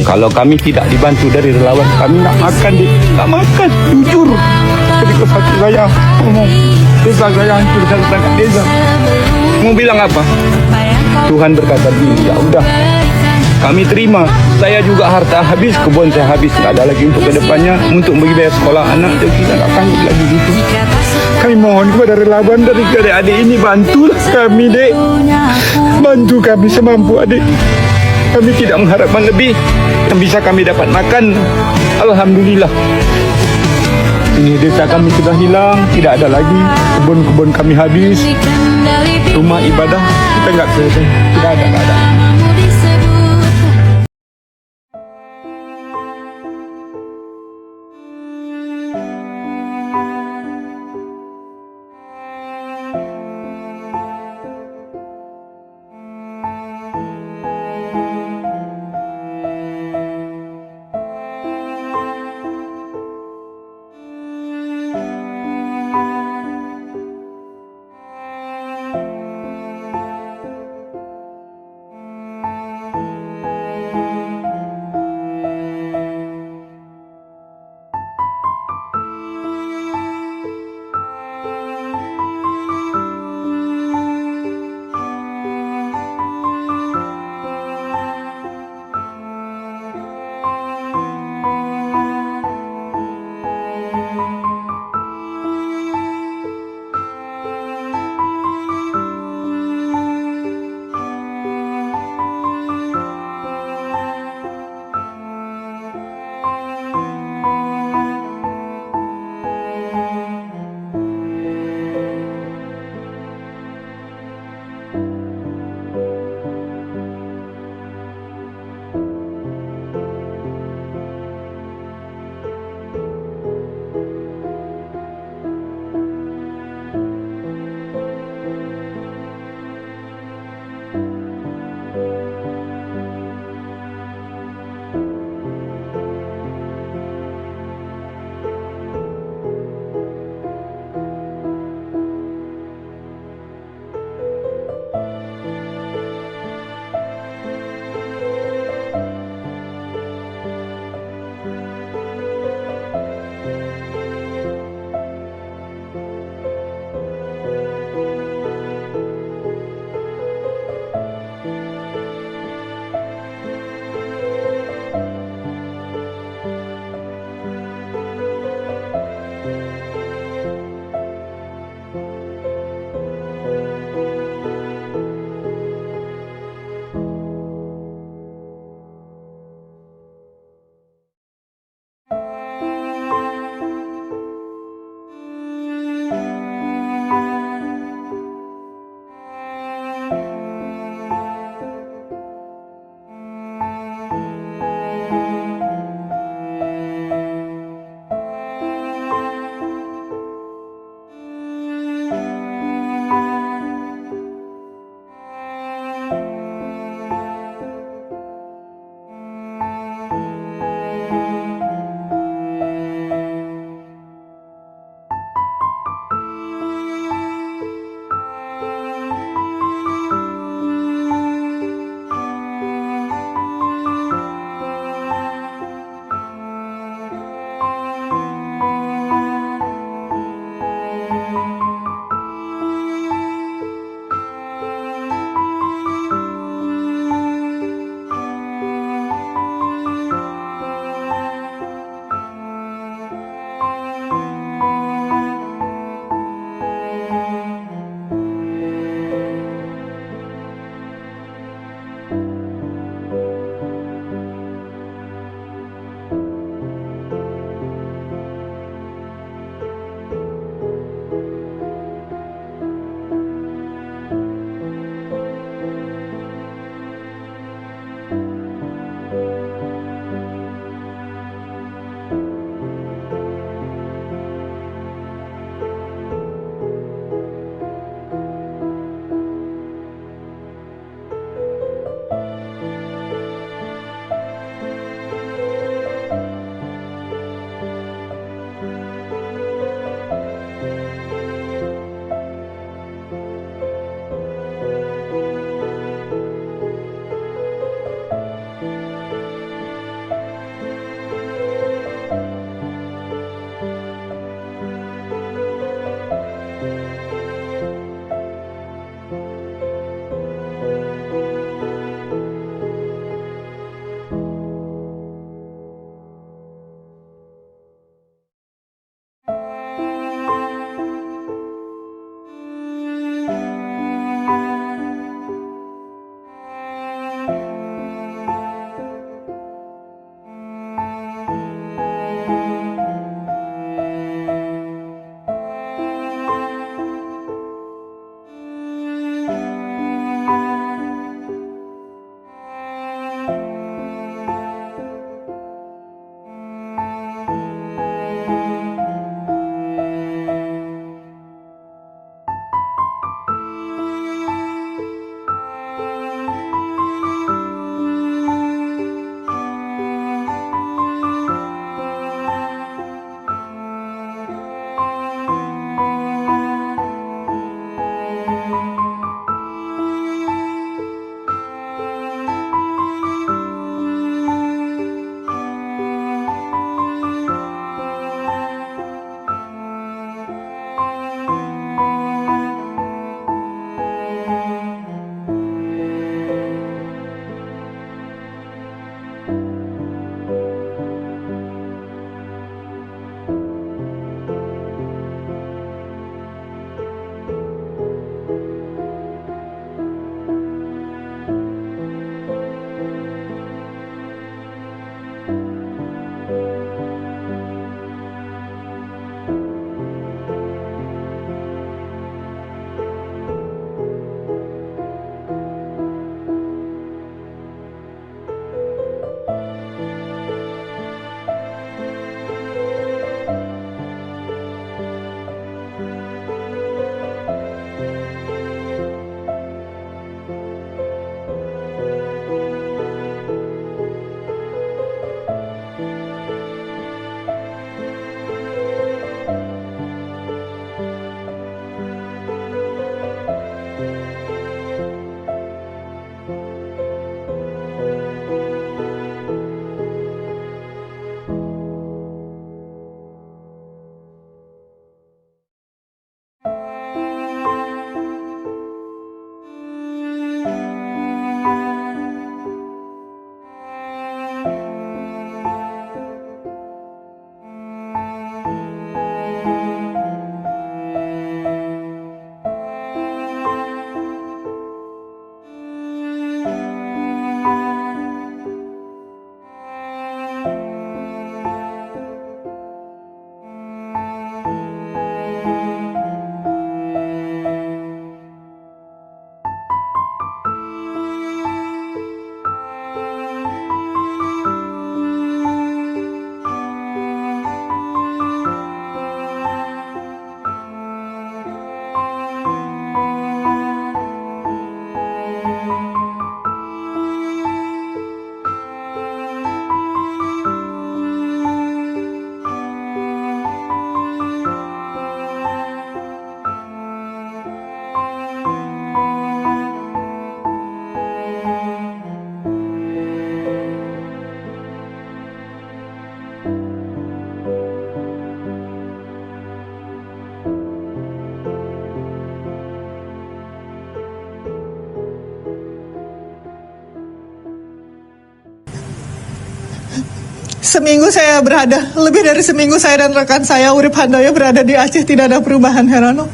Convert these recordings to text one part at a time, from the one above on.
Kalau kami tidak dibantu dari relawan, kami nggak makan, Dik. Nggak makan, jujur. Ketika sakit saya ngomong, desa saya hancur, saya tangkap desa. Mau bilang apa? Tuhan berkata begini, ya udah, kami terima. Saya juga harta habis, kebun saya habis, nggak ada lagi untuk kedepannya, untuk bagi bayar sekolah anak, jadi kita nggak sanggup lagi gitu. Kami mohon kepada relawan dari adik-adik ini, bantulah kami, Dek. Bantu kami semampu, adik. Kami tidak mengharapkan lebih. Yang bisa kami dapat makan, alhamdulillah. Ini desa kami sudah hilang, tidak ada lagi. Kebun-kebun kami habis. Rumah ibadah kita nggak selesai, tidak ada. Lebih dari seminggu saya dan rekan saya Urip Handoyo berada di Aceh, tidak ada perubahan, Herano.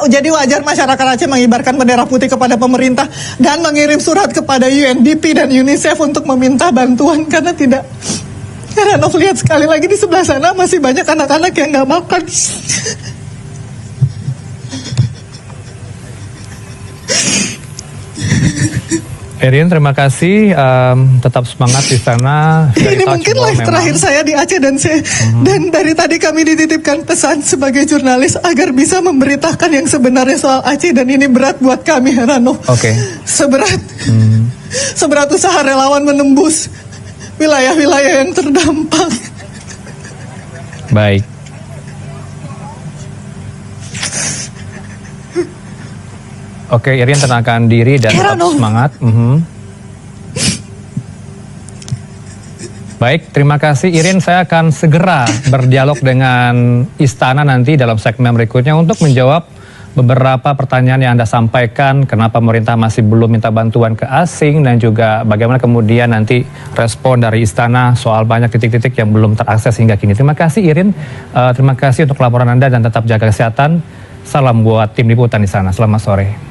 Jadi wajar masyarakat Aceh mengibarkan bendera putih kepada pemerintah dan mengirim surat kepada UNDP dan UNICEF untuk meminta bantuan karena tidak. Herano, lihat sekali lagi di sebelah sana masih banyak anak-anak yang nggak makan. Irin, terima kasih. Tetap semangat di sana. Ini mungkin live terakhir saya di Aceh dan dari tadi kami dititipkan pesan sebagai jurnalis agar bisa memberitakan yang sebenarnya soal Aceh, dan ini berat buat kami, Herano. Oke. Seberat usaha relawan menembus wilayah-wilayah yang terdampak. Baik. Oke, Irin, tenangkan diri dan tetap semangat. Baik, terima kasih Irin. Saya akan segera berdialog dengan Istana nanti dalam segmen berikutnya untuk menjawab beberapa pertanyaan yang Anda sampaikan. Kenapa pemerintah masih belum minta bantuan ke asing, dan juga bagaimana kemudian nanti respon dari Istana soal banyak titik-titik yang belum terakses hingga kini. Terima kasih Irin. Terima kasih untuk laporan Anda dan tetap jaga kesehatan. Salam buat tim liputan di sana. Selamat sore.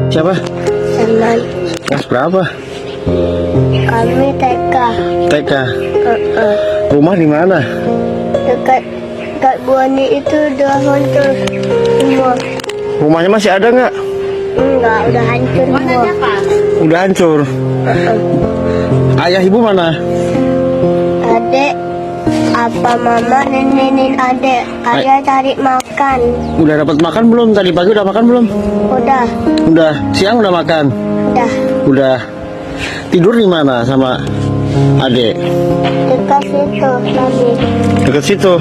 Siapa? Teman Kelas berapa? kami TK. TK. Rumah di mana? Dekat dekat Buani itu udah hancur semua. Rumahnya masih ada nggak? Enggak, udah hancur semua. Udah hancur. Ayah ibu mana? Adek, apa mama nenek adek? Ayah cari makan. Udah dapat makan belum? Tadi pagi udah makan belum? Udah, Udah. Siang udah makan? udah. Udah. Tidur di mana sama adek? Dekat situ tadi. Dekat situ.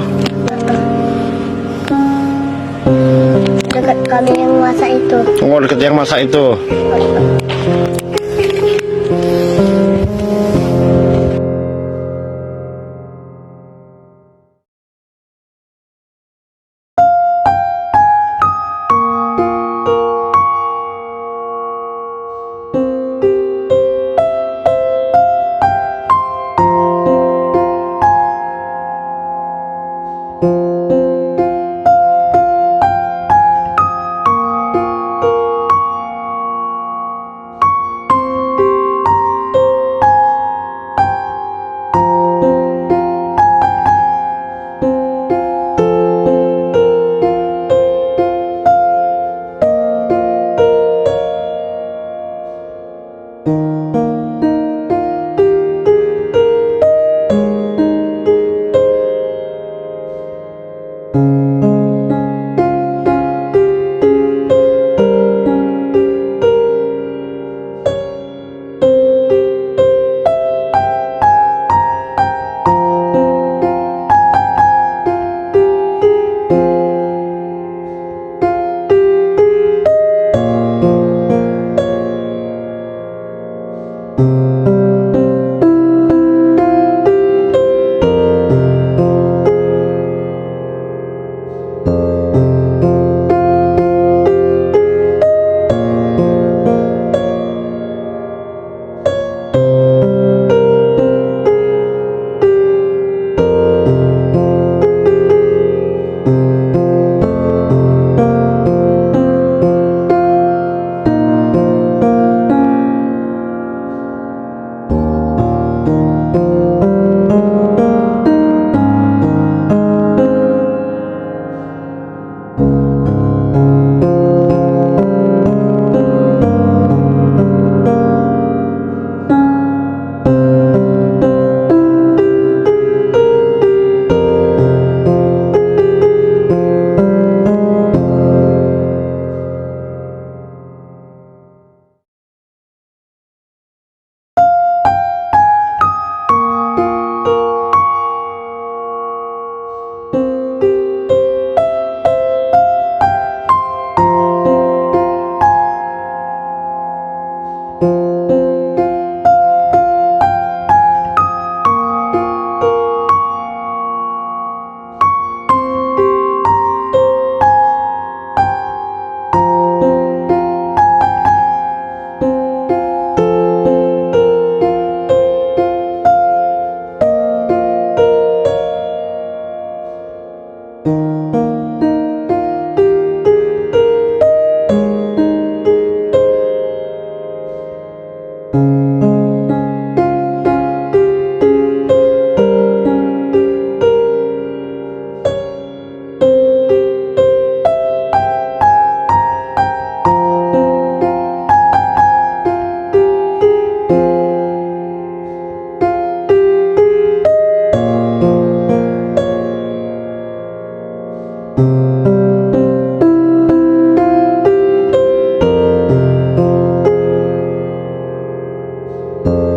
Dekat kami yang masa itu. Oh, deket yang masak itu. Pak.